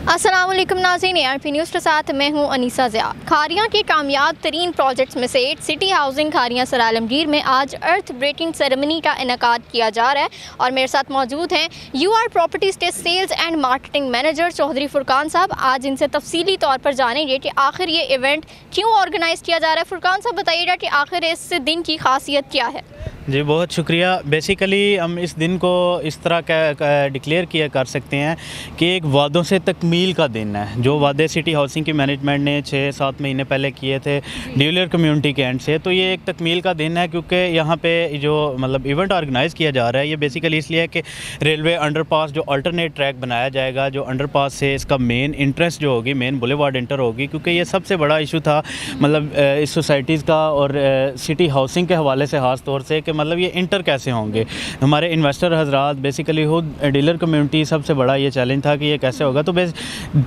अस्सलाम वालेकुम नाज़रीन, ARP न्यूज़ के साथ मैं हूं अनीसा ज़िया। खारियां के कामयाब तरीन प्रोजेक्ट्स में से city housing Khariyan sir Alamgir में आज अर्थ ब्रेकिंग सेरेमनी का इनेकाद किया जा रहा है और मेरे साथ मौजूद हैं UR प्रॉपर्टीज़ के sales and marketing manager Chaudhary Furqan साहब। आज इनसे तफसीली तौर पर जानेंगे कि आखिर ये इवेंट क्यों ऑर्गेनाइज़ किया जा रहा है। फुरकान साहब बताइएगा कि आखिर इस दिन की खासियत क्या है। जी बहुत शुक्रिया। बेसिकली हम इस दिन को इस तरह डिक्लेयर किया कर सकते हैं कि एक वादों से तकमील का दिन है। जो वादे सिटी हाउसिंग की मैनेजमेंट ने 6-7 महीने पहले किए थे डीलर कम्युनिटी के एंड से, तो ये एक तकमील का दिन है क्योंकि यहाँ पे जो मतलब इवेंट ऑर्गेनाइज़ किया जा रहा है ये बेसिकली इसलिए है कि रेलवे अंडरपास जो अल्टरनेट ट्रैक बनाया जाएगा, जो अंडरपास से इसका मेन इंट्रेंस जो होगी, मेन बुलेवार्ड इंटर होगी, क्योंकि ये सबसे बड़ा इशू था मतलब इस सोसाइटीज़ का और सिटी हाउसिंग के हवाले से ख़ास तौर से कि मतलब ये इंटर कैसे होंगे। हमारे इन्वेस्टर हजरात बेसिकली खुद डीलर कम्युनिटी सबसे बड़ा ये चैलेंज था कि ये कैसे होगा। तो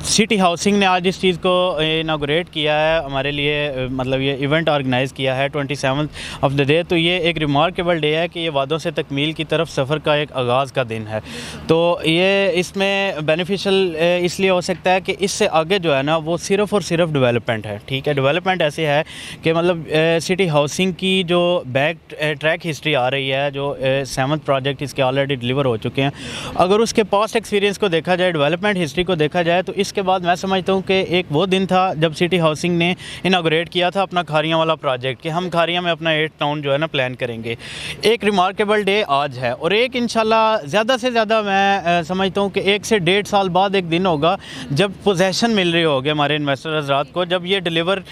सिटी हाउसिंग ने आज इस चीज़ को इनागोरेट किया है, हमारे लिए मतलब ये इवेंट ऑर्गेनाइज़ किया है 27 ऑफ द डे। तो ये एक रिमार्केबल डे है कि ये वादों से तकमील की तरफ सफ़र का एक आगाज़ का दिन है। तो ये इसमें बेनिफिशियल इसलिए हो सकता है कि इससे आगे जो है ना वो सिर्फ़ और सिर्फ डेवलपमेंट है। ठीक है, डेवलपमेंट ऐसे है कि मतलब सिटी हाउसिंग की जो बैक ट्रैक हिस्ट्री आ रही है, जो 7th प्रोजेक्ट इसके ऑलरेडी डिलीवर हो चुके हैं, अगर उसके पास्ट एक्सपीरियंस को देखा जाए, डेवलपमेंट हिस्ट्री को देखा जाए, तो इसके बाद मैं समझता हूँ कि एक वो दिन था जब सिटी हाउसिंग ने इनागोरेट किया था अपना खारियां वाला प्रोजेक्ट कि हम खारियां में अपना 8 टाउन जो है ना प्लान करेंगे। एक रिमार्केबल डे आज है और एक इंशाल्लाह ज़्यादा से ज़्यादा मैं समझता हूँ कि 1 से 1.5 साल बाद एक दिन होगा जब पोजेसन मिल रही होगी हमारे इन्वेस्टर हज़रात को, जब ये डिलीवर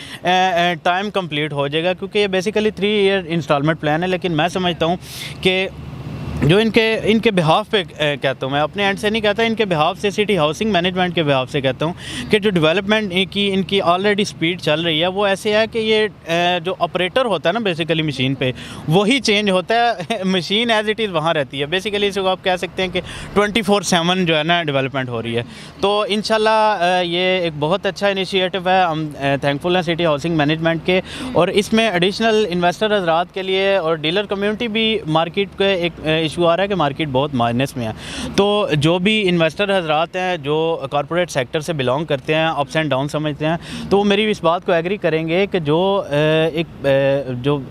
टाइम कंप्लीट हो जाएगा, क्योंकि ये बेसिकली 3 ईयर इंस्टॉलमेंट प्लान है। लेकिन मैं समझता हूँ कि जो इनके बिहाफ पे कहता हूँ, मैं अपने एंड से नहीं कहता, इनके बिहाफ से सिटी हाउसिंग मैनेजमेंट के बिहाफ से कहता हूँ कि जो डेवलपमेंट की इनकी ऑलरेडी स्पीड चल रही है वो ऐसे है कि ये जो ऑपरेटर होता है ना बेसिकली मशीन पे वही चेंज होता है, मशीन एज इट इज़ वहाँ रहती है। बेसिकली इसको आप कह सकते हैं कि 24/7 जो है ना डेवलपमेंट हो रही है। तो इंशाल्लाह ये एक बहुत अच्छा इनिशिएटिव है। हम थैंकफुल हैं सिटी हाउसिंग मैनेजमेंट के, और इसमें एडिशनल इन्वेस्टर हज़रात के लिए और डीलर कम्युनिटी भी मार्केट के एक इशू आ रहा है कि मार्केट बहुत माइनस में है। तो जो भी इन्वेस्टर हजरात हैं जो कॉरपोरेट सेक्टर से बिलोंग करते हैं, अप्स एंड डाउन समझते हैं, तो वो मेरी इस बात को एग्री करेंगे कि जो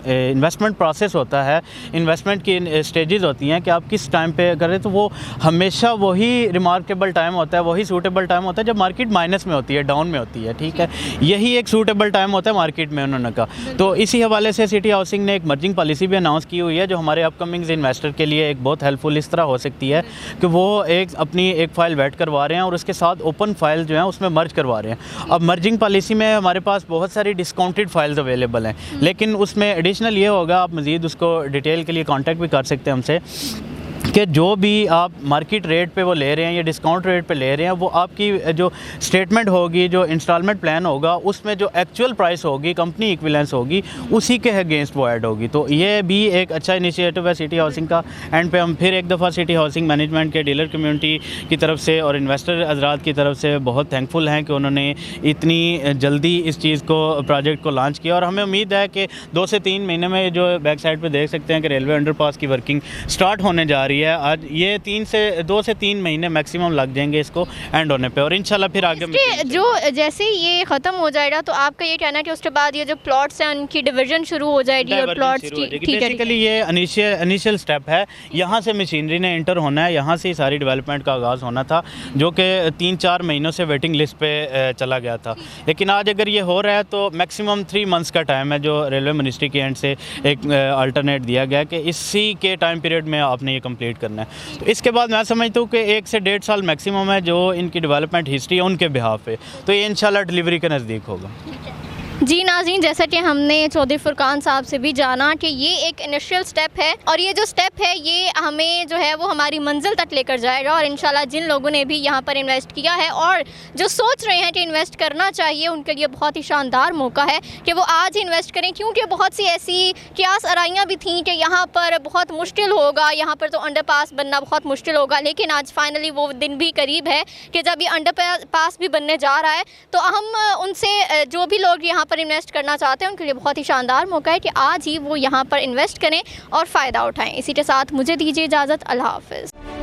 इन्वेस्टमेंट प्रोसेस होता है, इन्वेस्टमेंट की स्टेजेस होती हैं कि आप किस टाइम पे करें, तो वो हमेशा वही रिमार्केबल टाइम होता है, वही सूटेबल टाइम होता है जब मार्केट माइनस में होती है, डाउन में होती है। ठीक है, यही एक सूटेबल टाइम होता है मार्केट में उन्होंने कहा। तो इसी हवाले से सिटी हाउसिंग ने एक मर्जिंग पॉलिसी भी अनाउंस की हुई है जो हमारे अपकमिंग इन्वेस्टर के लिए एक बहुत हेल्पफुल इस तरह हो सकती है कि वो अपनी एक फ़ाइल वेट करवा रहे हैं और उसके साथ ओपन फाइल जो है उसमें मर्ज करवा रहे हैं। अब मर्जिंग पॉलिसी में हमारे पास बहुत सारी डिस्काउंटेड फाइल्स अवेलेबल हैं, लेकिन उसमें एडिशनल ये होगा, आप मज़ीद उसको डिटेल के लिए कांटेक्ट भी कर सकते हैं हमसे, कि जो भी आप मार्केट रेट पे वो ले रहे हैं या डिस्काउंट रेट पे ले रहे हैं, वो आपकी जो स्टेटमेंट होगी, जो इंस्टॉलमेंट प्लान होगा, उसमें जो एक्चुअल प्राइस होगी, कंपनी इक्विवेलेंस होगी, उसी के अगेंस्ट वो ऐड होगी। तो ये भी एक अच्छा इनिशिएटिव है सिटी हाउसिंग का। एंड पे हम फिर एक दफ़ा सिटी हाउसिंग मैनेजमेंट के डीलर कम्युनिटी की तरफ से और इन्वेस्टर हजरात की तरफ से बहुत थैंकफुल हैं कि उन्होंने इतनी जल्दी इस चीज़ को प्रोजेक्ट को लॉन्च किया। और हमें उम्मीद है कि 2 से 3 महीने में जो बैक साइड पर देख सकते हैं कि रेलवे अंडरपास की वर्किंग स्टार्ट होने जा रही है। आज ये 2 से 3 महीने मैक्सिमम लग जाएंगे इसको एंड होने पे, और इंशाल्लाह फिर आगे जो जैसे ये ख़त्म हो जाएगा तो आपका ये कहना है कि उसके बाद ये जो प्लॉट्स हैं उनकी डिवीजन शुरू हो जाएगी और प्लॉट्स की बेसिकली ये इनिशियल स्टेप है। यहाँ से मशीनरी ने इंटर होना है, यहाँ से ही सारी डेवलपमेंट का आगाज़ होना था, जो कि 3-4 महीनों से वेटिंग लिस्ट पे चला गया था। लेकिन आज अगर ये हो रहा है तो मैक्सिमम 3 मंथ्स का टाइम है जो रेलवे मिनिस्ट्री के एंड से एक अल्टरनेट दिया गया कि इसी के टाइम पीरियड में आपने ये कंप्लीट करना है। तो इसके बाद मैं समझता हूँ कि 1 से 1.5 साल मैक्सिमम है जो इनकी डेवलपमेंट हिस्ट्री है उनके बिहाफ पे, तो ये इंशाल्लाह डिलीवरी के नज़दीक होगा। जी नाज़रीन, जैसा कि हमने चौधरी फुरकान साहब से भी जाना कि ये एक इनिशियल स्टेप है और ये जो स्टेप है ये हमें जो है वो हमारी मंजिल तक लेकर जाएगा। और इंशाल्लाह जिन लोगों ने भी यहाँ पर इन्वेस्ट किया है और जो सोच रहे हैं कि इन्वेस्ट करना चाहिए, उनके लिए बहुत ही शानदार मौका है कि वो आज इन्वेस्ट करें, क्योंकि बहुत सी ऐसी क्यास आराइयाँ भी थीं कि यहाँ पर बहुत मुश्किल होगा, यहाँ पर तो अंडरपास बनना बहुत मुश्किल होगा। लेकिन आज फाइनली वो दिन भी करीब है कि जब ये अंडरपास भी बनने जा रहा है, तो हम उनसे जो भी लोग यहाँ पर इन्वेस्ट करना चाहते हैं उनके लिए बहुत ही शानदार मौका है कि आज ही वो यहाँ पर इन्वेस्ट करें और फ़ायदा उठाएं। इसी के साथ मुझे दीजिए इजाज़त। अल्लाह हाफ़िज़।